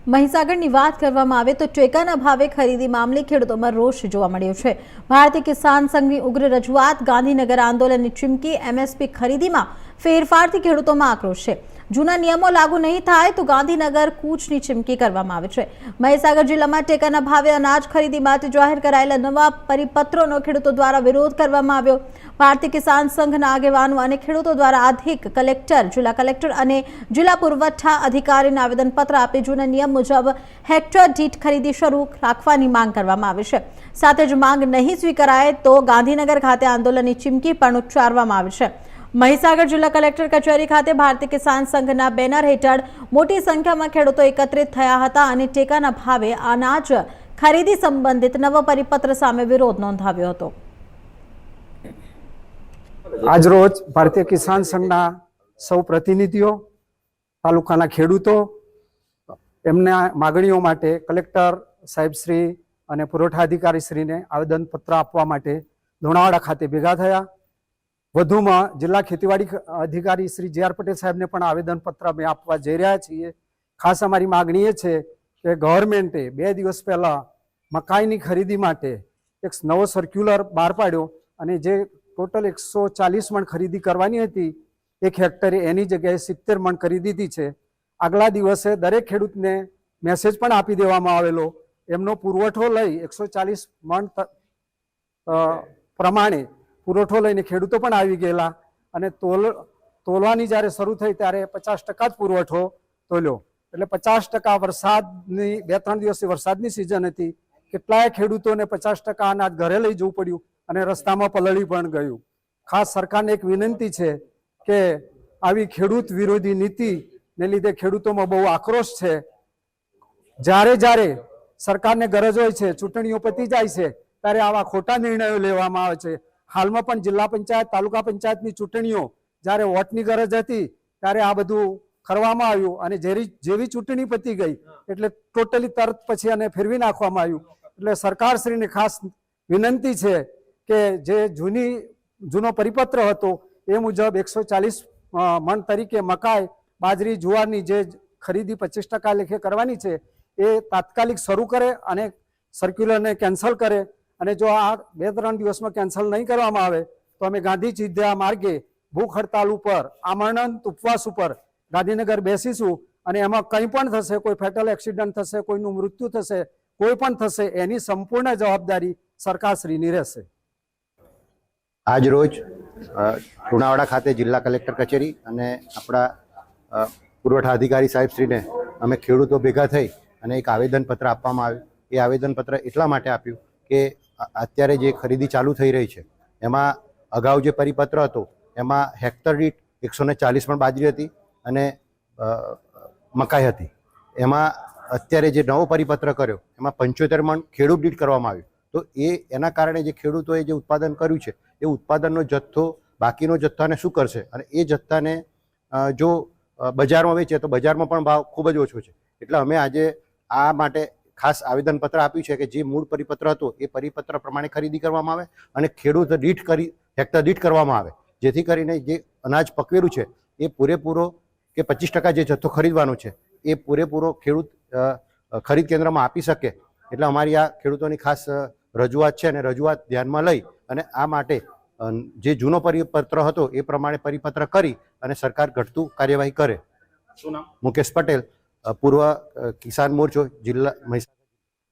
મહીસાગરની વાત કરવામાં આવે તો ટેકાના ભાવે ખરીદી મામલે ખેડૂતોમાં રોષ જોવા મળ્યો છે। ભારતીય કિસાન સંઘની ઉગ્ર રજૂઆત, ગાંધીનગર આંદોલનની ચીમકી, એમએસપી ખરીદીમાં ફેરફારથી ખેડૂતોમાં આક્રોશ છે। જૂના નિયમો લાગુ નહીં થાય તો ગાંધીનગર કૂચની ચીમકી કરવામાં આવે છે। મહીસાગર જિલ્લામાં ટેકાના ભાવે અનાજ ખરીદી માટે જાહેર કરાયેલા નવા પરિપત્રોનો ખેડૂતો દ્વારા વિરોધ કરવામાં આવ્યો। ભારતીય કિસાન સંઘના આગેવાનો અને ખેડૂતો દ્વારા અધિક કલેક્ટર, જિલ્લા કલેક્ટર અને જિલ્લા પુરવઠા અધિકારીને આવેદનપત્ર આપી જૂના નિયમ મુજબ હેક્ટર દીઠ ખરીદી શરૂ રાખવાની માંગ કરવામાં આવી છે। સાથે જ માંગ નહીં સ્વીકારાય તો ગાંધીનગર ખાતે આંદોલનની ચીમકી પણ ઉચ્ચારવામાં આવી છે। મહીસાગર જિલ્લા કલેક્ટર કચેરી ખાતે ભારતીય કિસાન સંઘના બેનર હેઠળ મોટી સંખ્યામાં ખેડૂતો એકત્રિત થયા હતા અને ટેકાના ભાવે અનાજ ખરીદી સંબંધિત નવા પરિપત્ર સામે વિરોધ નોંધાવ્યો હતો। આજરોજ ભારતીય કિસાન સંઘના સૌ પ્રતિનિધિઓ, તાલુકાના ખેડૂતો એમના માગણીઓ માટે કલેક્ટર સાહેબશ્રી અને પુરવઠા અધિકારીશ્રીને આવેદનપત્ર આપવા માટે લુણાવાડા ખાતે ભેગા થયા। વધુમાં જિલ્લા ખેતીવાડી અધિકારી શ્રી જે.આર. પટેલ સાહેબને પણ આવેદનપત્ર અમે આપવા જઈ રહ્યા છીએ। ખાસ અમારી માગણી એ છે કે ગવર્મેન્ટે 2 દિવસ પહેલાં મકાઈની ખરીદી માટે એક નવો સર્ક્યુલર બહાર પાડ્યો અને જે ટોટલ 140 મણ ખરીદી કરવાની હતી, 1 હેક્ટરે એની જગ્યાએ 70 મણ કરી દીધી છે। આગલા દિવસે દરેક ખેડૂતને મેસેજ પણ આપી દેવામાં આવેલો, એમનો પુરવઠો લઈ 140 મણ પ્રમાણે પુરવઠો લઈને ખેડૂતો પણ આવી ગયેલા અને તોલવાની જ્યારે શરૂ થઈ ત્યારે 50% જ પુરવઠો તોલ્યો। એટલે 50% વરસાદની 2-3 દિવસથી વરસાદની સિઝન હતી, કેટલાય ખેડૂતોને 50% અનાજ ઘરે લઈ જવું પડ્યું અને રસ્તામાં પલળી પણ ગયું। ખાસ સરકારને એક વિનંતી છે કે આવી ખેડૂત વિરોધી નીતિને લીધે ખેડૂતોમાં બહુ આક્રોશ છે। જ્યારે સરકારને ગરજ હોય છે, ચૂંટણીઓ પતી જાય છે ત્યારે આવા ખોટા નિર્ણયો લેવામાં આવે છે। હાલમાં પણ જિલ્લા પંચાયત, તાલુકા પંચાયતની ચૂંટણીઓ જ્યારે વોટની ગરજ હતી ત્યારે આ બધું કરવામાં આવ્યું અને જેવી ચૂંટણી પતી ગઈ એટલે ટોટલી તરત પછી આને ફેરવી નાખવામાં આવ્યું। એટલે સરકારશ્રીને ખાસ વિનંતી છે કે જે જૂનો પરિપત્ર હતો એ મુજબ 140 મણ તરીકે મકાઈ, બાજરી, જુવારની જે ખરીદી 25% લેખે કરવાની છે એ તાત્કાલિક શરૂ કરે અને સર્ક્યુલરને કેન્સલ કરે। અને જો આ 2-3 દિવસમાં કેન્સલ નહીં કરવામાં આવે તો અમે ગાંધી ચિંધ્યા માર્ગે ભૂખ હડતાલ ઉપર, આમરણંત ઉપવાસ ઉપર ગાંધીનગર બેસીશું અને એમાં કંઈ પણ થશે, કોઈ ફેટલ એક્સિડન્ટ થશે, કોઈનું મૃત્યુ થશે, કોઈ પણ થશે, એની સંપૂર્ણ જવાબદારી સરકારશ્રીની રહેશે। આજ રોજ લુણાવાડા ખાતે જિલ્લા કલેક્ટર કચેરી અને આપણા પુરવઠા અધિકારી સાહેબશ્રીને અમે ખેડૂતો ભેગા થઈ અને એક આવેદનપત્ર આપવામાં આવ્યું। એ આવેદનપત્ર એટલા માટે આપ્યું કે અત્યારે જે ખરીદી ચાલુ થઈ રહી છે એમાં અગાઉ જે પરિપત્ર હતો એમાં હેક્ટર દીઠ 140 મણ બાજરી હતી અને મકાઈ હતી। એમાં અત્યારે જે નવો પરિપત્ર કર્યો એમાં 75 મણ ખેડૂત દીઠ કરવામાં આવ્યું। તો એના કારણે જે ખેડૂતોએ જે ઉત્પાદન કર્યું છે એ ઉત્પાદનનો જથ્થો, બાકીનો જથ્થાને શું કરશે અને એ જથ્થાને જો બજારમાં વેચે તો બજારમાં પણ ભાવ ખૂબ જ ઓછો છે। એટલે અમે આજે આ માટે ખાસ આવેદનપત્ર આપ્યું છે કે જે મૂળ પરિપત્ર હતો એ પરિપત્ર પ્રમાણે ખરીદી કરવામાં આવે અને ખેડૂત દીઠ હેક્ટર દીઠ કરવામાં આવે, જેથી કરીને જે અનાજ પકવેલું છે એ પૂરેપૂરો કે 25% જે જથ્થો ખરીદવાનો છે એ પૂરેપૂરો ખેડૂત ખરીદ કેન્દ્રમાં આપી શકે। એટલે અમારી આ ખેડૂતોની ખાસ રજૂઆત છે અને રજૂઆત ધ્યાનમાં લઈ અને આ માટે જે જૂનો પરિપત્ર હતો એ પ્રમાણે પરિપત્ર કરી અને સરકાર ઘટતું કાર્યવાહી કરે। શું નામ? મુકેશ પટેલ, પૂર્વ કિસાન મોરચો, જિલ્લા મહીસાગર।